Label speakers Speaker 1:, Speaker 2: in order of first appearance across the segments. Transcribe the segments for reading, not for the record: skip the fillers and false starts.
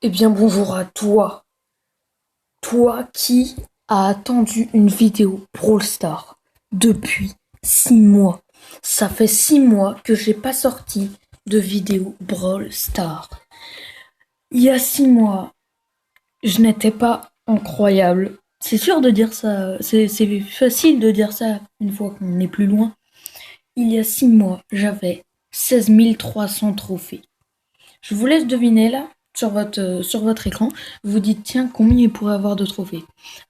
Speaker 1: Eh bien bonjour à toi, toi qui as attendu une vidéo Brawl Stars depuis 6 mois. Ça fait 6 mois que j'ai pas sorti de vidéo Brawl Stars. Il y a 6 mois, je n'étais pas incroyable. C'est sûr de dire ça, c'est facile de dire ça une fois qu'on est plus loin. Il y a 6 mois, j'avais 16 300 trophées. Je vous laisse deviner là, sur votre écran. Vous dites, tiens, combien il pourrait avoir de trophées.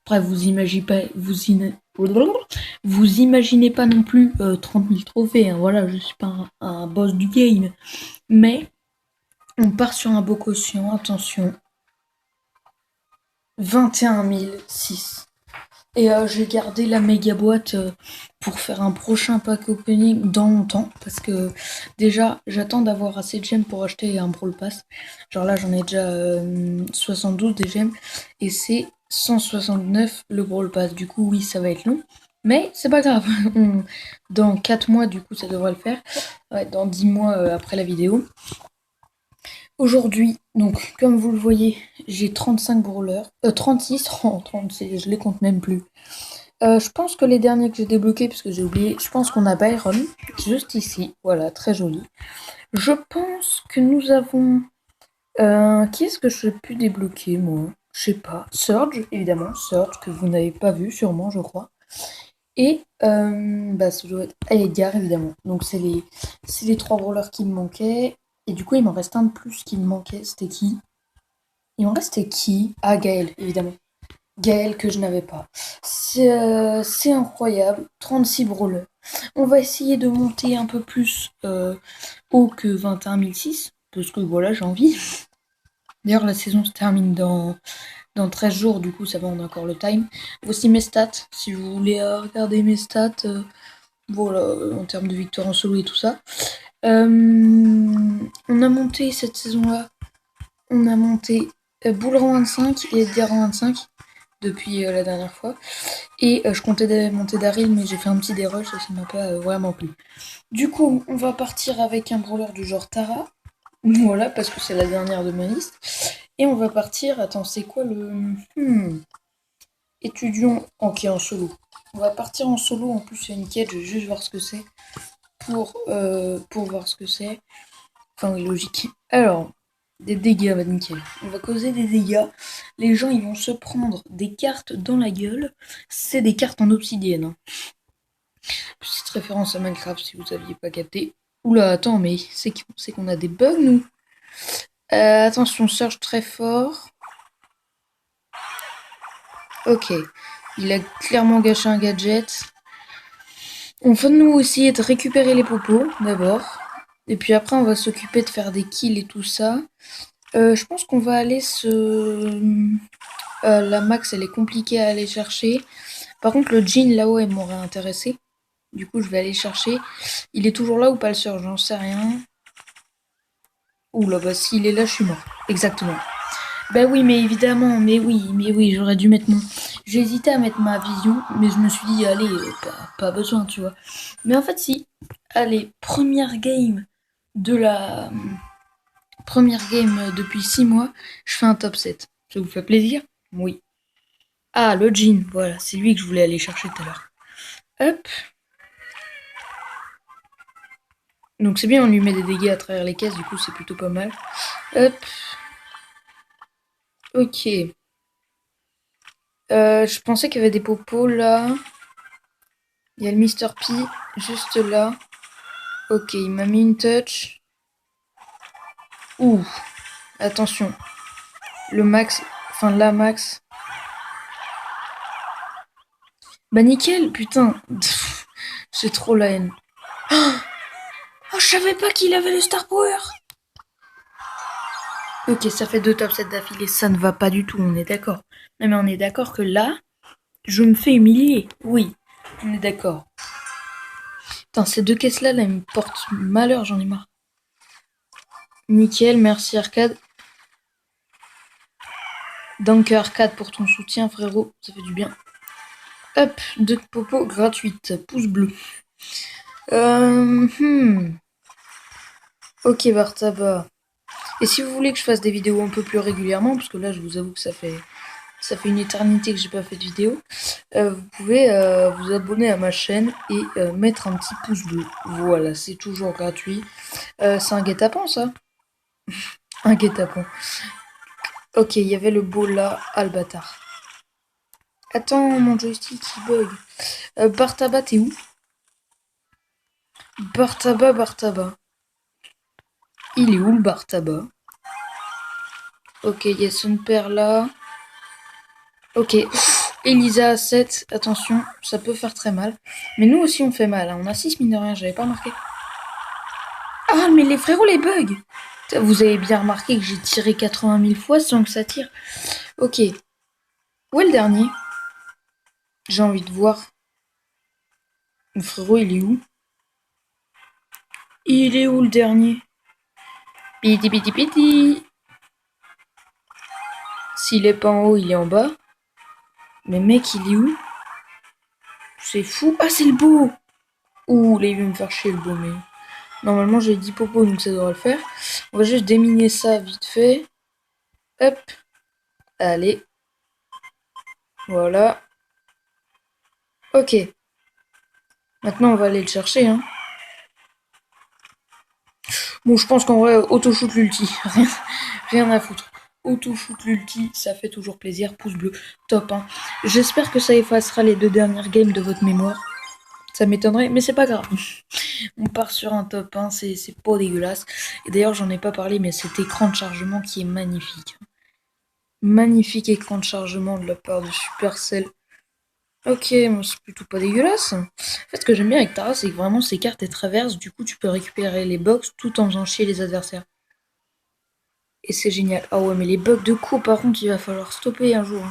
Speaker 1: Après, vous imaginez pas non plus 30 000 trophées. Hein, voilà, je suis pas un boss du game. Mais on part sur un beau quotient, attention. 21 006. Et j'ai gardé la méga boîte pour faire un prochain pack opening dans longtemps. Parce que déjà, j'attends d'avoir assez de gemmes pour acheter un Brawl Pass. Genre là, j'en ai déjà 72 des gemmes. Et c'est 169 le Brawl Pass. Du coup, oui, ça va être long. Mais c'est pas grave. Dans 4 mois, du coup, ça devrait le faire. Ouais, dans 10 mois après la vidéo. Aujourd'hui, donc, comme vous le voyez, j'ai 35 brawlers. 36, oh, 36, je les compte même plus. Je pense que les derniers que j'ai débloqués, parce que j'ai oublié, je pense qu'on a Byron, juste ici, voilà, très joli. Je pense que nous avons... qui est-ce que je peux débloquer, moi? Je sais pas. Surge, évidemment, Surge, que vous n'avez pas vu, sûrement, je crois. Et, bah, ça doit être Edgar, évidemment. Donc, c'est les 3 brawlers qui me manquaient. Et du coup, il m'en reste un de plus qui me manquait. C'était qui? Il m'en restait qui? Ah, Gaël, évidemment. Gaël que je n'avais pas. C'est incroyable. 36 brawlers. On va essayer de monter un peu plus haut que 21 006. Parce que voilà, j'ai envie. D'ailleurs, la saison se termine dans 13 jours. Du coup, ça va, on a encore le time. Voici mes stats. Si vous voulez regarder mes stats. Voilà, en termes de victoire en solo et tout ça. On a monté cette saison-là. On a monté Bouleran 25 et Edgar 25 depuis la dernière fois. Et je comptais monter Daryl, mais j'ai fait un petit dérush et ça m'a pas vraiment plu. Du coup, on va partir avec un brawler du genre Tara. Voilà, parce que c'est la dernière de ma liste. Et on va partir. Attends, c'est quoi le. Étudiant. Ok, en solo. On va partir en solo. En plus, il y a une quête, je vais juste voir ce que c'est. Pour voir ce que c'est. Enfin, oui, logique. Alors, des dégâts, bah nickel. On va causer des dégâts. Les gens, ils vont se prendre des cartes dans la gueule. C'est des cartes en obsidienne. Hein. Petite référence à Minecraft si vous aviez pas capté. Oula, attends, mais c'est qu'on a des bugs, nous. Attention, Surge très fort. Ok. Il a clairement gâché un gadget. On va nous essayer de récupérer les popos, d'abord. Et puis après, on va s'occuper de faire des kills et tout ça. Je pense qu'on va aller la max, elle est compliquée à aller chercher. Par contre, le jean là-haut, elle m'aurait intéressé. Du coup, je vais aller chercher. Il est toujours là ou pas le Surge? J'en sais rien. Oula, bah s'il est là, je suis mort. Exactement. Bah oui, mais oui, j'aurais dû mettre mon... J'ai hésité à mettre ma vision, mais je me suis dit, allez, pas besoin, tu vois. Mais en fait, si. Allez, première game depuis 6 mois, je fais un top 7. Ça vous fait plaisir? Oui. Ah, le jean, voilà, c'est lui que je voulais aller chercher tout à l'heure. Hop. Donc c'est bien, on lui met des dégâts à travers les caisses, du coup c'est plutôt pas mal. Hop. Ok. Je pensais qu'il y avait des popos là. Il y a le Mr. P juste là. Ok, il m'a mis une touch. Ouh, attention. Le max, enfin la max. Bah nickel, putain. J'ai trop la haine. Oh, je savais pas qu'il avait le Star Power. Ok, ça fait 2 top 7 d'affilée, ça ne va pas du tout, on est d'accord. Non mais on est d'accord que là, je me fais humilier. Oui, on est d'accord. Putain, ces 2 caisses-là, elles me portent malheur, j'en ai marre. Nickel, merci Arcade. Donc Arcade pour ton soutien, frérot, ça fait du bien. Hop, 2 popos gratuites, pouce bleu. Ok, Bartaba. Et si vous voulez que je fasse des vidéos un peu plus régulièrement, parce que là je vous avoue que ça fait une éternité que j'ai pas fait de vidéo, vous pouvez vous abonner à ma chaîne et mettre un petit pouce bleu. Voilà, c'est toujours gratuit. C'est un guet-apens ça. Un guet-apens. Ok, il y avait le beau là, ah le bâtard. Attends, mon joystick il bug. Bartaba, t'es où? Bartaba, Bartaba. Il est où le Bartaba? Ok, il y a son père là. Ok. Elisa à 7, attention, ça peut faire très mal. Mais nous aussi on fait mal, hein. On a 6 mine de rien, j'avais pas remarqué. Ah mais les frérots les bugs. Vous avez bien remarqué que j'ai tiré 80 000 fois sans que ça tire. Ok. Où est le dernier? J'ai envie de voir. Le frérot il est où? Il est où le dernier? Piti piti piti. S'il est pas en haut, il est en bas. Mais mec, il est où? C'est fou. Ah, c'est le beau! Ouh, là, il veut me faire chier, le beau, mais... Normalement, j'ai 10 popos, donc ça devrait le faire. On va juste déminer ça vite fait. Hop. Allez. Voilà. Ok. Maintenant, on va aller le chercher, hein. Bon, je pense qu'en vrai, auto-shoot l'ulti. Rien à foutre. Auto-shoot l'ulti, ça fait toujours plaisir. Pouce bleu, top, hein. J'espère que ça effacera les 2 dernières games de votre mémoire. Ça m'étonnerait, mais c'est pas grave. On part sur un top 1, c'est pas dégueulasse. Et d'ailleurs, j'en ai pas parlé, mais cet écran de chargement qui est magnifique. Magnifique écran de chargement de la part de Supercell. Ok, bon, c'est plutôt pas dégueulasse. En fait, ce que j'aime bien avec Tara, c'est que vraiment ces cartes elles traversent, du coup tu peux récupérer les box tout en faisant chier les adversaires. Et c'est génial. Ah ouais, mais les bugs de coup, par contre, il va falloir stopper un jour.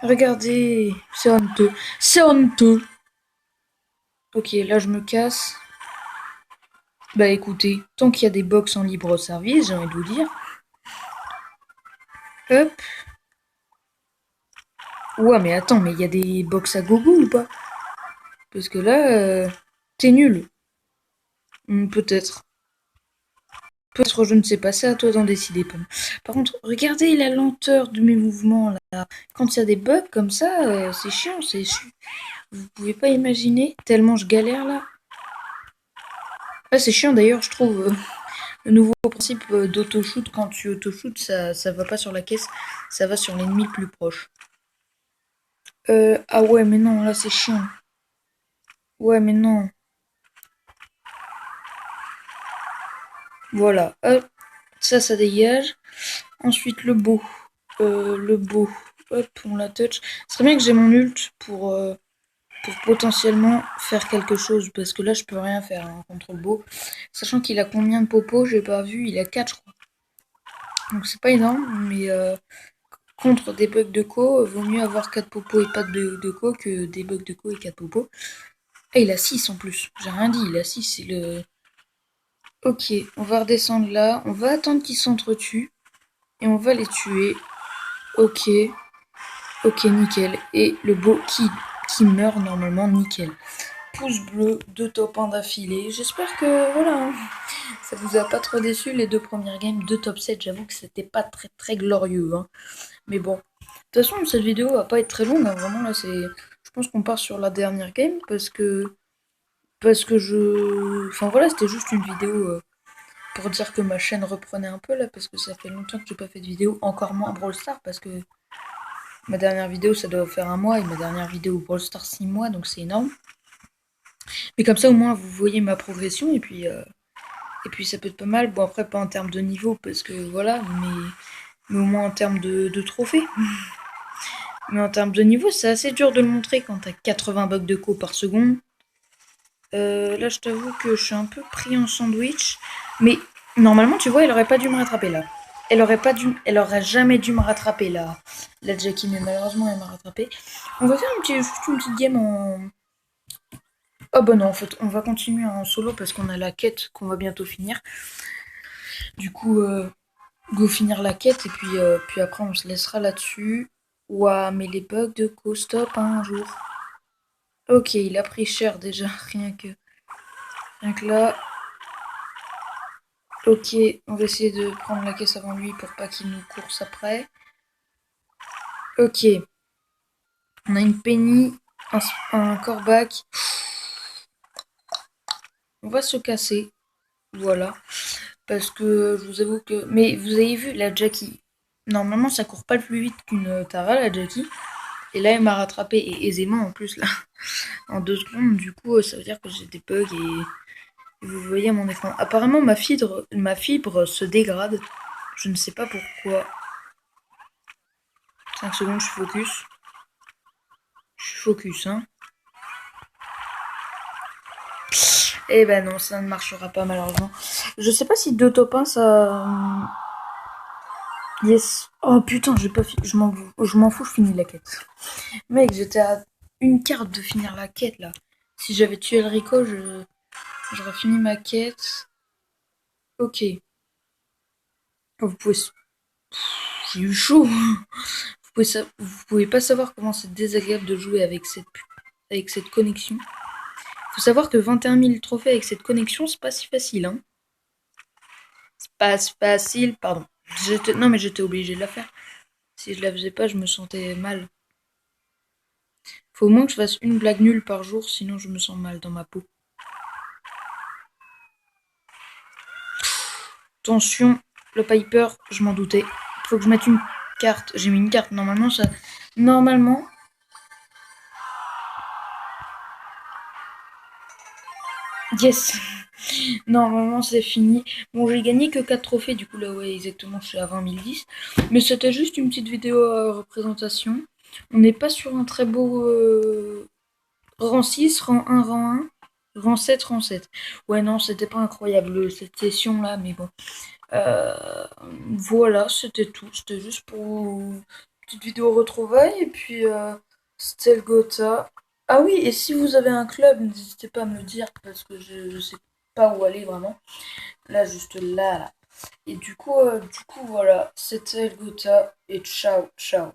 Speaker 1: Regardez, c'est honteux. C'est honteux. Ok, là je me casse. Bah écoutez, tant qu'il y a des box en libre service, j'ai envie de vous dire. Hop. Ouais, mais attends, mais il y a des box à gogo ou pas? Parce que là, t'es nul. Peut-être. Peut-être, je ne sais pas, c'est à toi d'en décider, Pomme. Par contre, regardez la lenteur de mes mouvements, là. Quand il y a des bugs comme ça, c'est chiant, Vous pouvez pas imaginer, tellement je galère, là. Ah, c'est chiant, d'ailleurs, je trouve, le nouveau principe d'auto-shoot. Quand tu auto-shoot, ça va pas sur la caisse, ça va sur l'ennemi le plus proche. Ah ouais, mais non, là, c'est chiant. Ouais, mais non. Voilà, hop, ça dégage. Ensuite, le beau. Le beau. Hop, on la touch. Ce serait bien que j'ai mon ult pour potentiellement faire quelque chose. Parce que là, je peux rien faire hein, contre le beau. Sachant qu'il a combien de popos, j'ai pas vu. Il a 4, je crois. Donc c'est pas énorme, mais contre des bugs de co, vaut mieux avoir 4 popos et pas de co que des bugs de co et 4 popos. Et il a 6 en plus. J'ai rien dit, il a 6, c'est le... Ok, on va redescendre là. On va attendre qu'ils s'entretuent. Et on va les tuer. Ok. Ok, nickel. Et le beau qui meurt normalement, nickel. Pouce bleu, 2 top 1 d'affilée. J'espère que, voilà, hein, ça vous a pas trop déçu les 2 premières games, 2 top 7. J'avoue que c'était pas très très glorieux. Hein. Mais bon. De toute façon, cette vidéo va pas être très longue. Hein. Vraiment, là, c'est... Je pense qu'on part sur la dernière game parce que... Enfin voilà, c'était juste une vidéo pour dire que ma chaîne reprenait un peu là, parce que ça fait longtemps que j'ai pas fait de vidéo, encore moins Brawl Stars, parce que ma dernière vidéo ça doit faire un mois, et ma dernière vidéo Brawl Stars 6 mois, donc c'est énorme. Mais comme ça au moins vous voyez ma progression, et puis ça peut être pas mal. Bon après pas en termes de niveau, parce que voilà, mais au moins en termes de trophées. Mais en termes de niveau, c'est assez dur de le montrer quand t'as 80 bugs de co par seconde. Là, je t'avoue que je suis un peu pris en sandwich. Mais normalement, tu vois, elle aurait pas dû me rattraper là. Elle aurait jamais dû me rattraper là. La Jackie, mais malheureusement, elle m'a rattrapé. On va faire juste une petite game en... Oh bah non, en fait, on va continuer en solo parce qu'on a la quête qu'on va bientôt finir. Du coup, go finir la quête et puis après, on se laissera là-dessus. Ouah, mais les bugs de co-stop hein, un jour. Ok, il a pris cher déjà, rien que là. Ok, on va essayer de prendre la caisse avant lui pour pas qu'il nous course après. Ok, on a une penny, un corbac. On va se casser, voilà. Parce que je vous avoue que... Mais vous avez vu, la Jackie. Normalement, ça court pas plus vite qu'une Tara, la Jackie. Et là, elle m'a rattrapé, et aisément en plus, là. En 2 secondes, du coup, ça veut dire que j'ai des bugs et vous voyez à mon écran. Apparemment, ma fibre se dégrade. Je ne sais pas pourquoi. 5 secondes, je suis focus. Je suis focus, hein. Eh ben non, ça ne marchera pas malheureusement. Je sais pas si 2 top 1 ça. Yes. Oh putain, j'ai pas fini. Je m'en fous, je finis la quête. Mec, j'étais à une carte de finir la quête là. Si j'avais tué le Rico, j'aurais fini ma quête. Ok. Vous pouvez. J'ai eu chaud. Vous pouvez pas savoir comment c'est désagréable de jouer avec cette connexion. Faut savoir que 21 000 trophées avec cette connexion, c'est pas si facile, hein. C'est pas si facile, pardon. Non, mais j'étais obligée de la faire. Si je la faisais pas, je me sentais mal. Faut au moins que je fasse une blague nulle par jour, sinon je me sens mal dans ma peau. Attention, le Piper, je m'en doutais. Faut que je mette une carte. J'ai mis une carte, normalement ça. Normalement. Yes. Normalement c'est fini. Bon, j'ai gagné que 4 trophées, du coup là ouais exactement je suis à 20 010. Mais c'était juste une petite vidéo représentation. On n'est pas sur un très beau rang 6, rang 1, rang 1, rang 7, rang 7. Ouais non, c'était pas incroyable cette session là, mais bon. Voilà, c'était tout. C'était juste pour une petite vidéo retrouvailles. Et puis, c'était le Gotha. Ah oui, et si vous avez un club, n'hésitez pas à me le dire parce que je sais pas où aller vraiment. Là, juste là, là. Et du coup, voilà, c'était le Gotha. Et ciao, ciao.